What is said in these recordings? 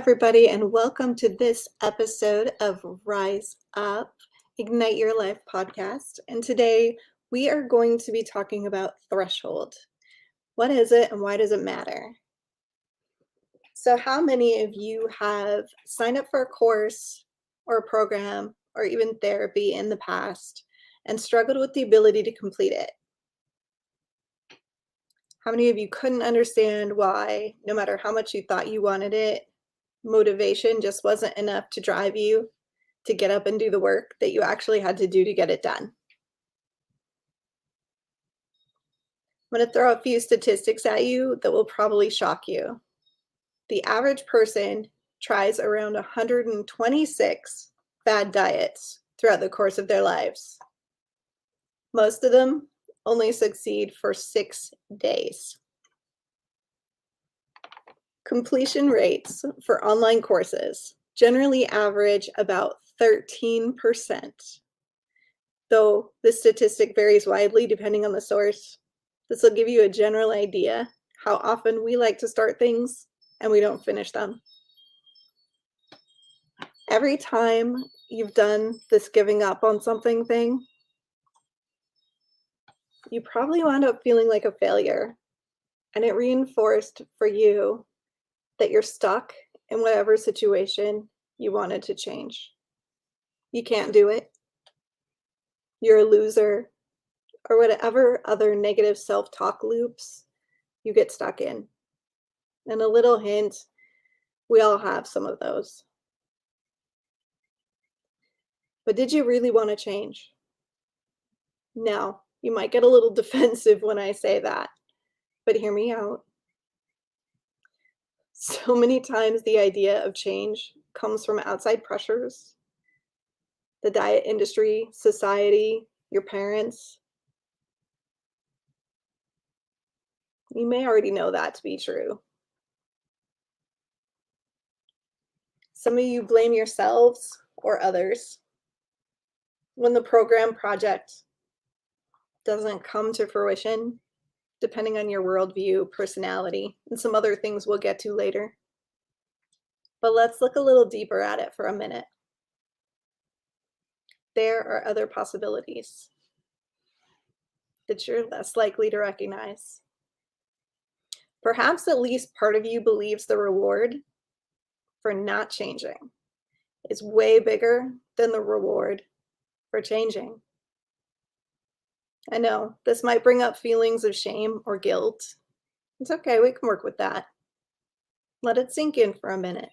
everybody, and welcome to this episode of Rise Up, Ignite Your Life podcast. And today we are going to be talking about threshold. What is it and why does it matter? So, how many of you have signed up for a course or a program or even therapy in the past and struggled with the ability to complete it? How many of you couldn't understand why, no matter how much you thought you wanted it, motivation just wasn't enough to drive you to get up and do the work that you actually had to do to get it done? I'm going to throw a few statistics at you that will probably shock you. The average person tries around 126 fad diets throughout the course of their lives. Most of them only succeed for 6 days. Completion rates for online courses generally average about 13%, though this statistic varies widely depending on the source. This will give you a general idea how often we like to start things and we don't finish them. Every time you've done this giving up on something thing, you probably wound up feeling like a failure, and it reinforced for you that you're stuck in whatever situation you wanted to change. You can't do it. You're a loser, or whatever other negative self-talk loops you get stuck in. And a little hint, we all have some of those. But did you really want to change? Now, you might get a little defensive when I say that, but hear me out. So many times the idea of change comes from outside pressures, the diet industry, society, your parents. You may already know that to be true. Some of you blame yourselves or others when the program project doesn't come to fruition, depending on your worldview, personality, and some other things we'll get to later. But let's look a little deeper at it for a minute. There are other possibilities that you're less likely to recognize. Perhaps at least part of you believes the reward for not changing is way bigger than the reward for changing. I know this might bring up feelings of shame or guilt. It's okay, we can work with that. Let it sink in for a minute.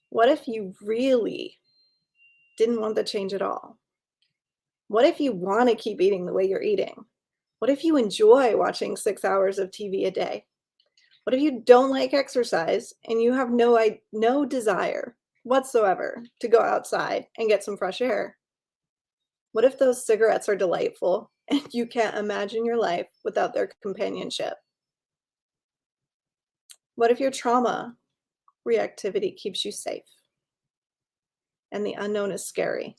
What if you really didn't want to change at all? What if you want to keep eating the way you're eating? What if you enjoy watching 6 hours of TV a day? What if you don't like exercise and you have no desire whatsoever to go outside and get some fresh air? What if those cigarettes are delightful and you can't imagine your life without their companionship? What if your trauma reactivity keeps you safe and the unknown is scary?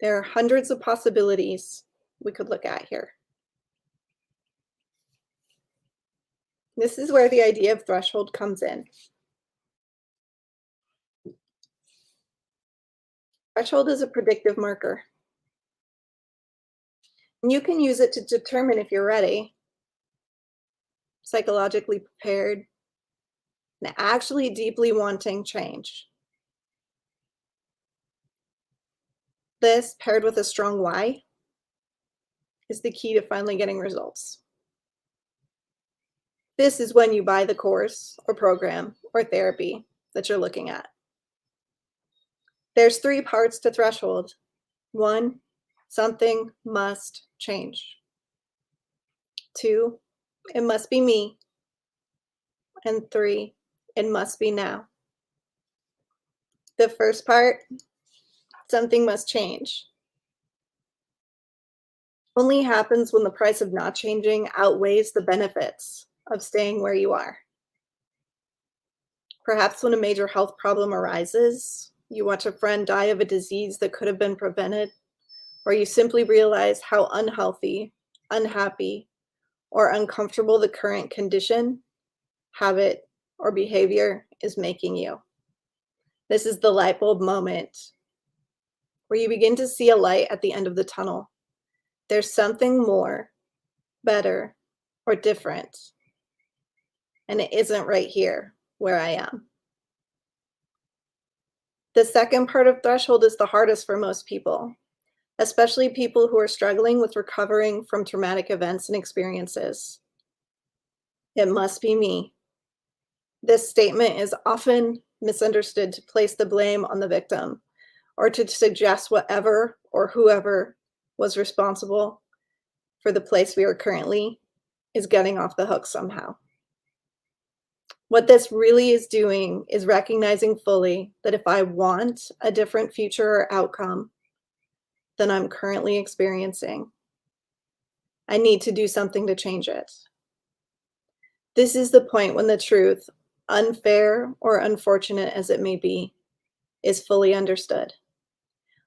There are hundreds of possibilities we could look at here. This is where the idea of threshold comes in. Threshold is a predictive marker. And you can use it to determine if you're ready, psychologically prepared, and actually deeply wanting change. This, paired with a strong why, is the key to finally getting results. This is when you buy the course or program or therapy that you're looking at. There's 3 parts to threshold. 1, something must change. 2, it must be me. And 3, it must be now. The first part, something must change, only happens when the price of not changing outweighs the benefits of staying where you are. Perhaps when a major health problem arises, you watch a friend die of a disease that could have been prevented, or you simply realize how unhealthy, unhappy, or uncomfortable the current condition, habit, or behavior is making you. This is the light bulb moment where you begin to see a light at the end of the tunnel. There's something more, better, or different. And it isn't right here where I am. The second part of threshold is the hardest for most people, especially people who are struggling with recovering from traumatic events and experiences. It must be me. This statement is often misunderstood to place the blame on the victim or to suggest whatever or whoever was responsible for the place we are currently is getting off the hook somehow. What this really is doing is recognizing fully that if I want a different future or outcome than I'm currently experiencing, I need to do something to change it. This is the point when the truth, unfair or unfortunate as it may be, is fully understood.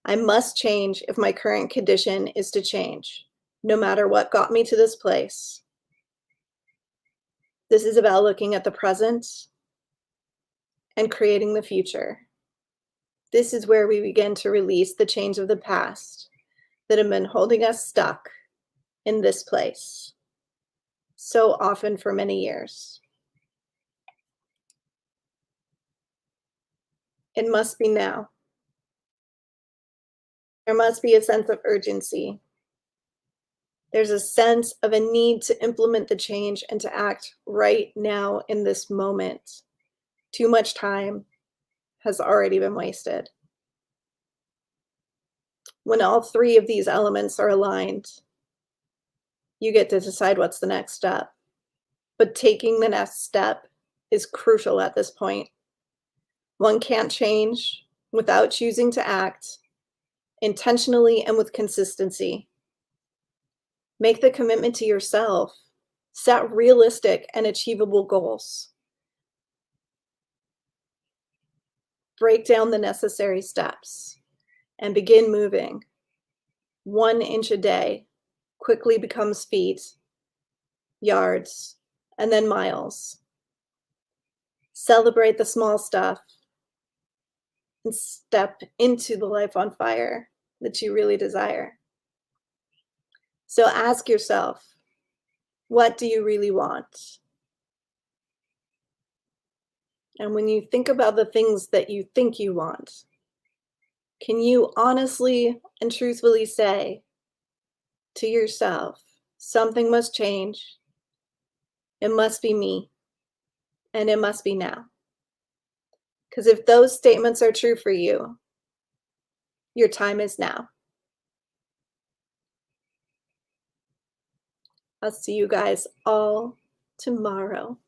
I must change if my current condition is to change, no matter what got me to this place. This is about looking at the present and creating the future. This is where we begin to release the chains of the past that have been holding us stuck in this place so often for many years. It must be now. There must be a sense of urgency. There's a sense of a need to implement the change and to act right now in this moment. Too much time has already been wasted. When all three of these elements are aligned, you get to decide what's the next step. But taking the next step is crucial at this point. One can't change without choosing to act intentionally and with consistency. Make the commitment to yourself. Set realistic and achievable goals. Break down the necessary steps and begin moving. 1 inch a day quickly becomes feet, yards, and then miles. Celebrate the small stuff and step into the life on fire that you really desire. So ask yourself, what do you really want? And when you think about the things that you think you want, can you honestly and truthfully say to yourself, something must change, it must be me, and it must be now? Because if those statements are true for you, your time is now. I'll see you guys all tomorrow.